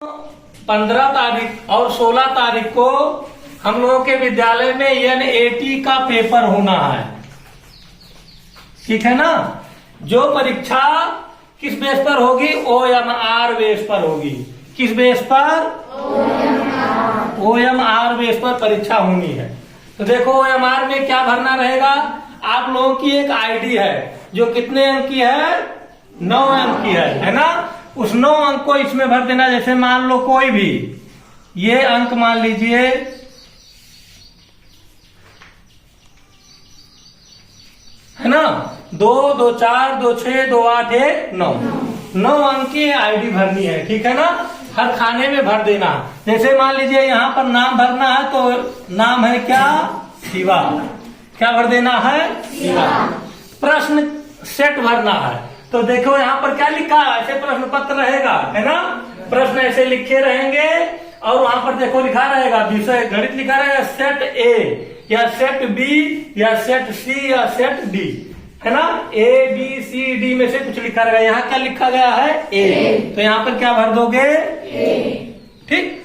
15 तारीख और 16 तारीख को हम लोगों के विद्यालय में NAT का पेपर होना है। ठीक है ना। जो परीक्षा किस बेस पर होगी? OMR बेस पर होगी। किस बेस पर? OMR बेस पर परीक्षा होनी है। तो देखो OMR में क्या भरना रहेगा। आप लोगों की एक आईडी है जो कितने अंक की है? 9 अंक की है ना। उस 9 अंक को इसमें भर देना। जैसे मान लो कोई भी ये अंक मान लीजिए है ना, 2, 2, 4, 2, 6, 2, 8, 1, 9 9 अंक की आईडी भरनी है। ठीक है ना। हर खाने में भर देना। जैसे मान लीजिए यहाँ पर नाम भरना है तो नाम है क्या? शिवा। क्या भर देना है? शिवा। प्रश्न सेट भरना है। तो देखो यहाँ पर क्या लिखा है? ऐसे प्रश्न पत्र रहेगा है ना। प्रश्न ऐसे लिखे रहेंगे और वहां पर देखो लिखा रहेगा विषय गणित लिखा रहेगा सेट ए या सेट बी या सेट सी या सेट डी है ना। ABCD में से कुछ लिखा रहेगा। यहाँ क्या लिखा गया है? ए। तो यहाँ पर क्या भर दोगे? ए। ठीक।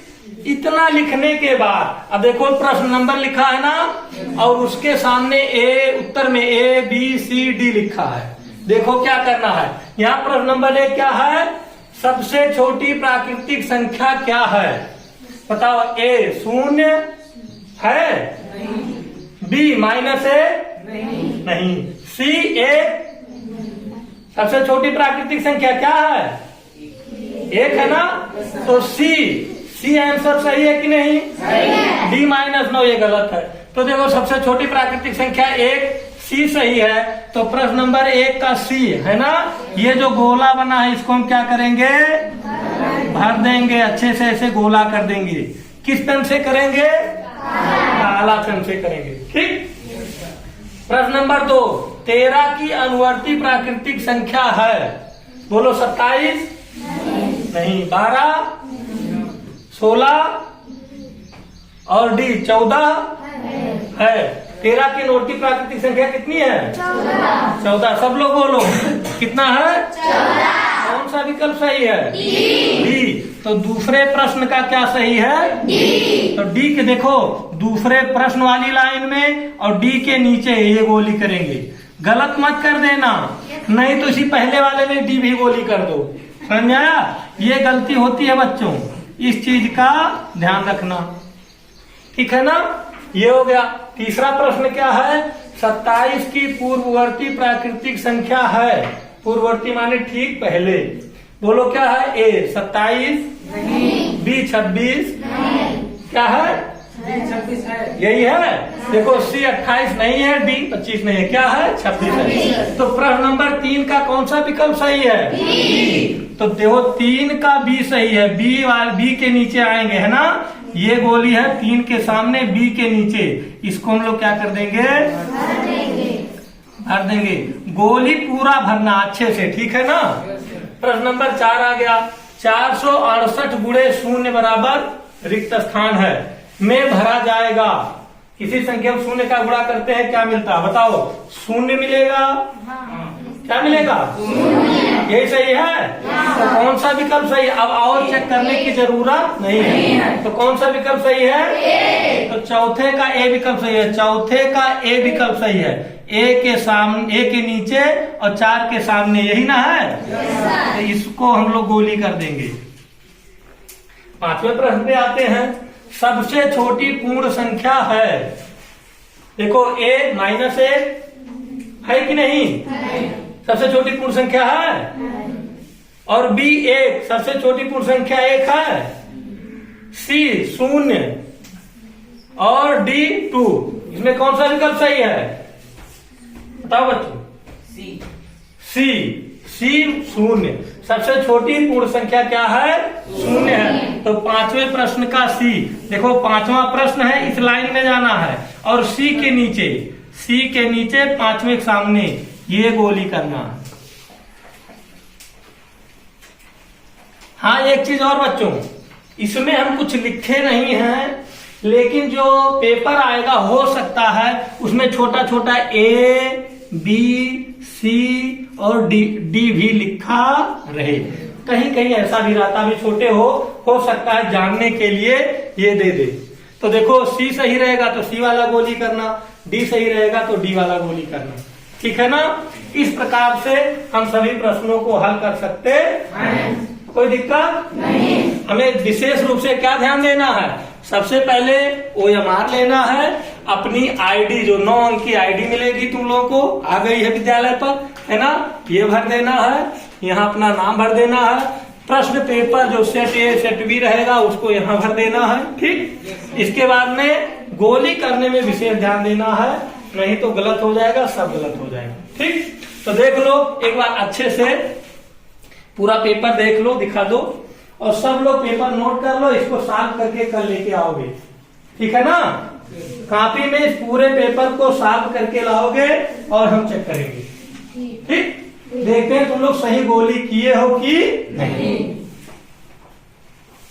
इतना लिखने के बाद अब देखो प्रश्न नंबर लिखा है ना और उसके सामने उत्तर में ABCD लिखा है। देखो क्या करना है। यहाँ प्रश्न नंबर 1 क्या है? सबसे छोटी प्राकृतिक संख्या क्या है? बताओ। A 0 है? B -A नहीं। C 1 सबसे छोटी प्राकृतिक संख्या क्या है? 1 है ना। तो C आंसर सही है कि नहीं? सही है। D -9 ये गलत है। तो देखो सबसे छोटी प्राकृतिक संख्या 1, C सही है। तो प्रश्न नंबर 1 का C है ना। ये जो गोला बना है इसको हम क्या करेंगे? भर देंगे। अच्छे से ऐसे गोला कर देंगे। किस पेन से करेंगे? काला पेन से करेंगे। ठीक। प्रश्न नंबर 2, 13 की अनुवर्ती प्राकृतिक संख्या है। बोलो। 27 नहीं। 12 16 और D 14 है। 13 की अनुवर्ती प्राकृतिक संख्या कितनी है? 14। सब लोग बोलो। कितना है? 14। कौन सा विकल्प सही है? डी। तो दूसरे प्रश्न का क्या सही है? डी। तो डी के देखो दूसरे प्रश्न वाली लाइन में और डी के नीचे ये गोली करेंगे। गलत मत कर देना, नहीं तो इसी पहले वाले में डी भी गोली कर दो। समझ आया? ये गलती होती है बच्चों, इस चीज का ध्यान रखना। ठीक है ना। ये हो गया। तीसरा प्रश्न क्या है? 27 की पूर्ववर्ती प्राकृतिक संख्या है। पूर्ववर्ती माने ठीक पहले। बोलो क्या है? A 27 नहीं। B 26 नहीं। क्या है? 26 है। यही है। देखो C 28 नहीं है, D 25 नहीं है। क्या है? 26 है। तो प्रश्न नंबर 3 का कौन सा विकल्प सही है? B। तो देखो 3 का B सही है। B के नीचे आएंगे है ना। ये गोली है 3 के सामने, B के नीचे। इसको हम लोग क्या कर देंगे? भर देंगे। गोली पूरा भरना अच्छे से। ठीक है ना। प्रश्न नंबर 4 आ गया। 468 गुणे 0 बराबर रिक्त स्थान है में भरा जाएगा। किसी संख्या में 0 का गुणा करते हैं क्या मिलता है? बताओ। 0 मिलेगा। क्या मिलेगा? यही सही है। तो कौन सा विकल्प सही है? अब और चेक करने की जरूरत नहीं है। तो कौन सा विकल्प सही है? तो चौथे का ए विकल्प सही है। चौथे का ए विकल्प सही है। ए के सामने, ए के नीचे और 4 के सामने, यही ना है। तो इसको हम लोग गोली कर देंगे। 5वें प्रश्न पे आते हैं। सबसे छोटी पूर्ण संख्या है। देखो A -A है कि नहीं? सबसे छोटी पूर्ण संख्या है। और B 1 सबसे छोटी पूर्ण संख्या 1 है। C 0 और D 2। इसमें कौन सा विकल्प सही है? बताओ बच्चों। C 0 सबसे छोटी पूर्ण संख्या क्या है? 0 है। तो 5वें प्रश्न का C। देखो 5वां प्रश्न है, इस लाइन में जाना है और C के नीचे 5वें के सामने ये गोली करना है। हाँ, एक चीज और बच्चों, इसमें हम कुछ लिखे नहीं हैं, लेकिन जो पेपर आएगा हो सकता है उसमें छोटा छोटा A, B, C और D भी लिखा रहे। कहीं कहीं ऐसा भी रहता भी छोटे हो सकता है जानने के लिए ये दे दे। तो देखो सी सही रहेगा तो सी वाला गोली करना, डी सही रहेगा तो डी वाला गोली करना, ठीक है ना। इस प्रकार से हम सभी प्रश्नों को हल कर सकते हैं, कोई दिक्कत नहीं। हमें विशेष रूप से क्या ध्यान देना है, सबसे पहले OMR लेना है, अपनी आईडी जो 9 अंक की आईडी मिलेगी तुम लोगों को, आ गई है विद्यालय पर, है ना, ये भर देना है, यहाँ अपना नाम भर देना है, प्रश्न पेपर जो सेट ए सेट बी रहेगा उसको यहाँ भर देना है, ठीक। इसके बाद में गोली करने में विशेष ध्यान देना है, नहीं तो गलत हो जाएगा, सब गलत हो जाएगा, ठीक। तो देख लो एक बार अच्छे से पूरा पेपर देख लो, दिखा दो, और सब लोग पेपर नोट कर लो, इसको साफ करके कल लेके आओगे, ठीक है ना। कॉपी में इस पूरे पेपर को साफ करके लाओगे और हम चेक करेंगे, ठीक। देखते हैं तुम लोग सही गोली किए हो कि नहीं।